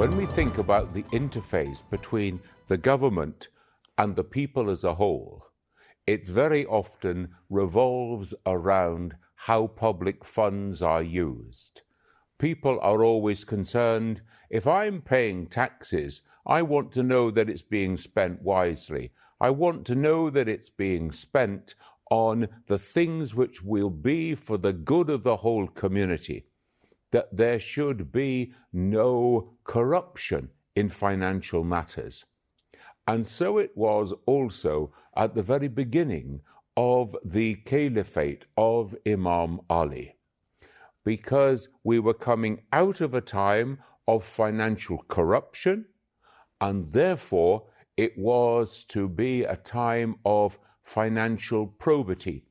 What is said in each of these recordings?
When we think about the interface between the government and the people as a whole, it very often revolves around how public funds are used. People are always concerned, if I'm paying taxes, I want to know that it's being spent wisely. I want to know that it's being spent on the things which will be for the good of the whole community, that there should be no corruption in financial matters. And so it was also at the very beginning of the caliphate of Imam Ali, because we were coming out of a time of financial corruption, and therefore it was to be a time of financial probity.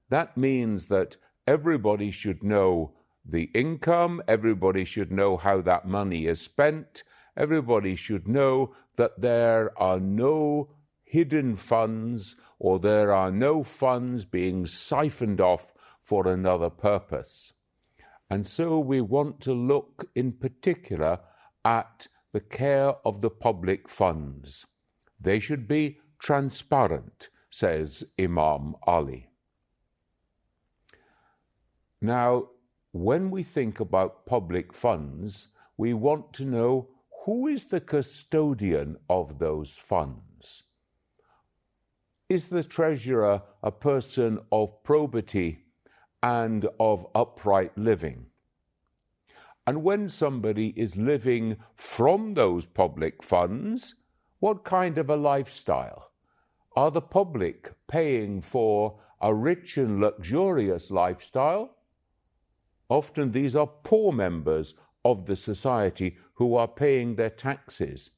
That means that everybody should know the income, everybody should know how that money is spent, everybody should know that there are no hidden funds or there are no funds being siphoned off for another purpose. And so we want to look in particular at the care of the public funds. They should be transparent, says Imam Ali. Now, when we think about public funds, we want to know who is the custodian of those funds. Is the treasurer a person of probity and of upright living? And when somebody is living from those public funds, what kind of a lifestyle? Are the public paying for a rich and luxurious lifestyle? Often these are poor members of the society who are paying their taxes.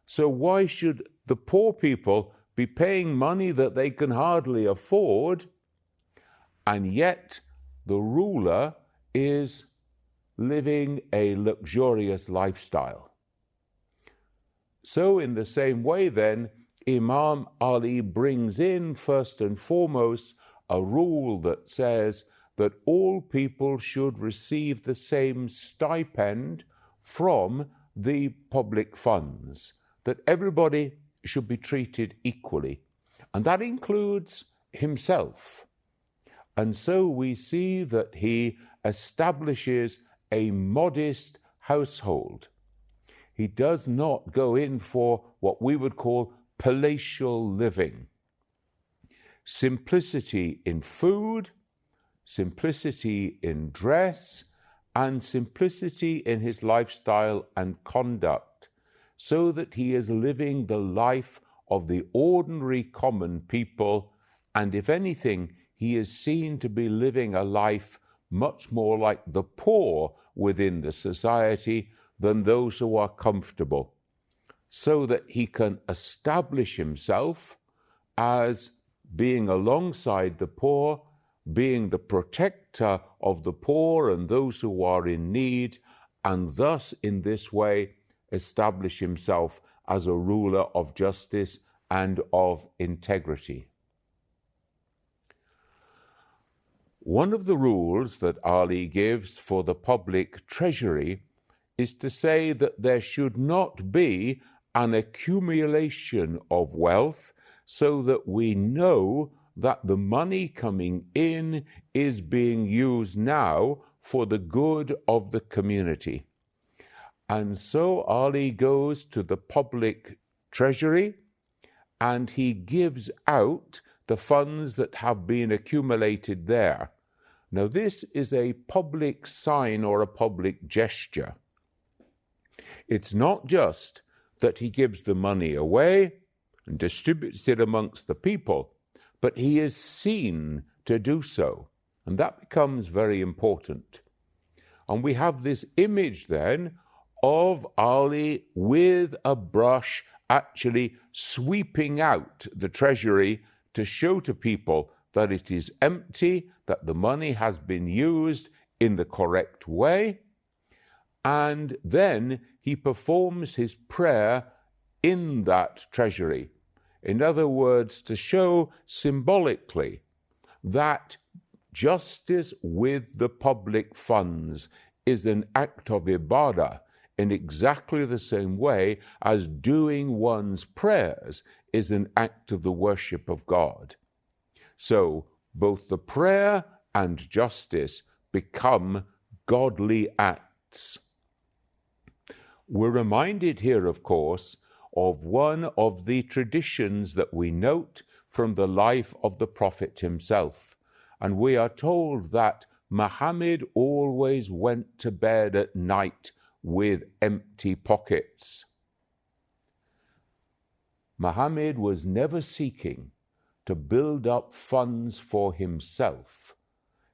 So why should the poor people be paying money that they can hardly afford, and yet the ruler is living a luxurious lifestyle? So in the same way then, Imam Ali brings in first and foremost a rule that says that all people should receive the same stipend from the public funds, that everybody should be treated equally, and that includes himself. And so we see that he establishes a modest household. He does not go in for what we would call palatial living. Simplicity in food, simplicity in dress, and simplicity in his lifestyle and conduct, so that he is living the life of the ordinary common people, and if anything, he is seen to be living a life much more like the poor within the society than those who are comfortable, so that he can establish himself as being alongside the poor, being the protector of the poor and those who are in need, and thus in this way establish himself as a ruler of justice and of integrity. One of the rules that Ali gives for the public treasury is to say that there should not be an accumulation of wealth, so that we know that the money coming in is being used now for the good of the community. And so Ali goes to the public treasury and he gives out the funds that have been accumulated there. Now, this is a public sign or a public gesture. It's not just that he gives the money away and distributes it amongst the people, but he is seen to do so, and that becomes very important. And we have this image then of Ali with a brush actually sweeping out the treasury to show to people that it is empty, that the money has been used in the correct way, and then he performs his prayer in that treasury. In other words, to show symbolically that justice with the public funds is an act of ibadah, in exactly the same way as doing one's prayers is an act of the worship of God. So both the prayer and justice become godly acts. We're reminded here, of course, of one of the traditions that we note from the life of the Prophet himself. And we are told that Muhammad always went to bed at night with empty pockets. Muhammad was never seeking to build up funds for himself.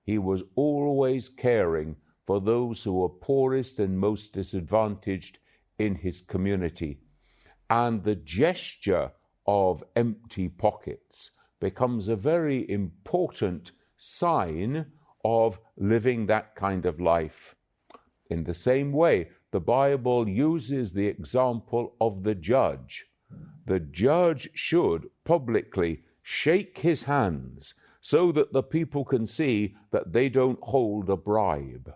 He was always caring for those who were poorest and most disadvantaged in his community. And the gesture of empty pockets becomes a very important sign of living that kind of life. In the same way, the Bible uses the example of the judge. The judge should publicly shake his hands so that the people can see that they don't hold a bribe.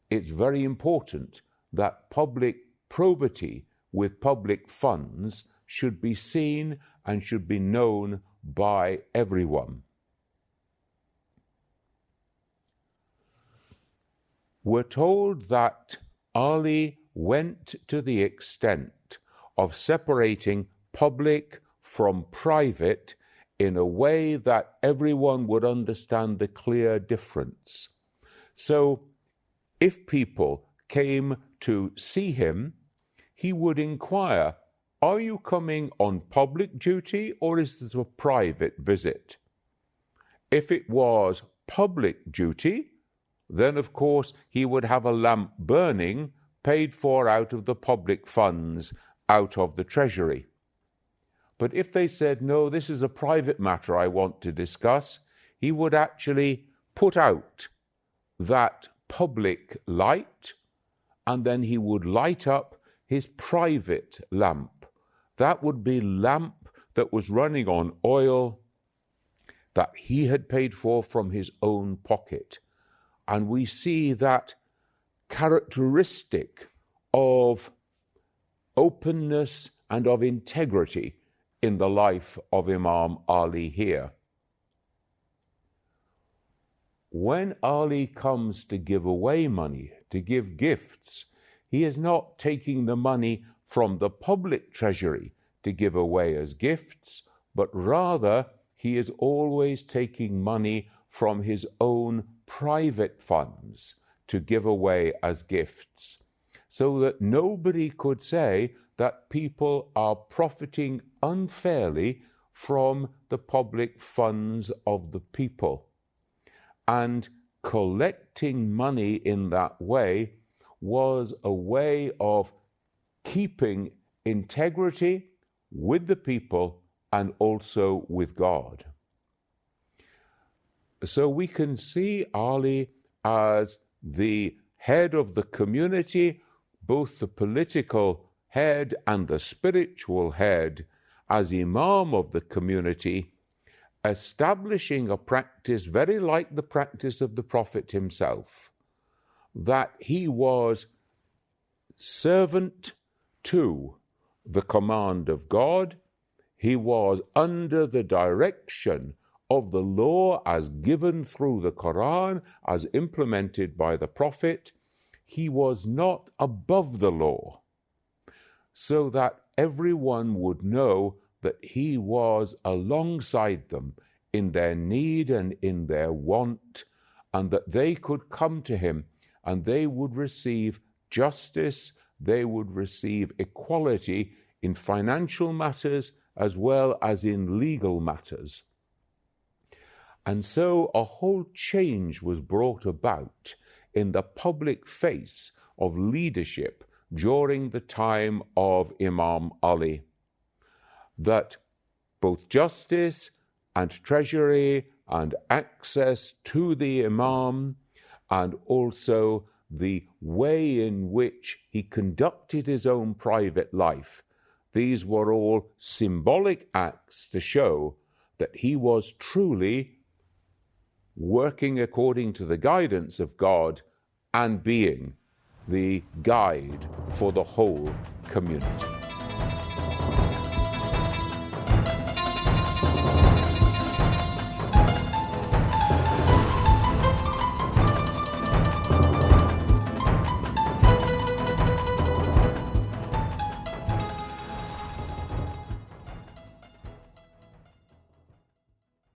It's very important that public probity with public funds should be seen and should be known by everyone. We're told that Ali went to the extent of separating public from private in a way that everyone would understand the clear difference. So if people came to see him, he would inquire, "Are you coming on public duty or is this a private visit?" If it was public duty, then of course he would have a lamp burning, paid for out of the public funds, out of the treasury. But if they said, "No, this is a private matter I want to discuss," he would actually put out that public light, and then he would light up his private lamp. That would be lamp that was running on oil that he had paid for from his own pocket. And we see that characteristic of openness and of integrity in the life of Imam Ali here. When Ali comes to give away money, to give gifts, he is not taking the money from the public treasury to give away as gifts, but rather he is always taking money from his own private funds to give away as gifts, so that nobody could say that people are profiting unfairly from the public funds of the people. And collecting money in that way was a way of keeping integrity with the people and also with God. So we can see Ali as the head of the community, both the political head and the spiritual head, as Imam of the community, establishing a practice very like the practice of the Prophet himself, that he was servant to the command of God. He was under the direction of the law as given through the Quran, as implemented by the Prophet. He was not above the law, so that everyone would know that he was alongside them in their need and in their want, and that they could come to him and they would receive justice, they would receive equality in financial matters as well as in legal matters. And so a whole change was brought about in the public face of leadership during the time of Imam Ali, that both justice and treasury and access to the Imam, and also the way in which he conducted his own private life, these were all symbolic acts to show that he was truly working according to the guidance of God and being the guide for the whole community.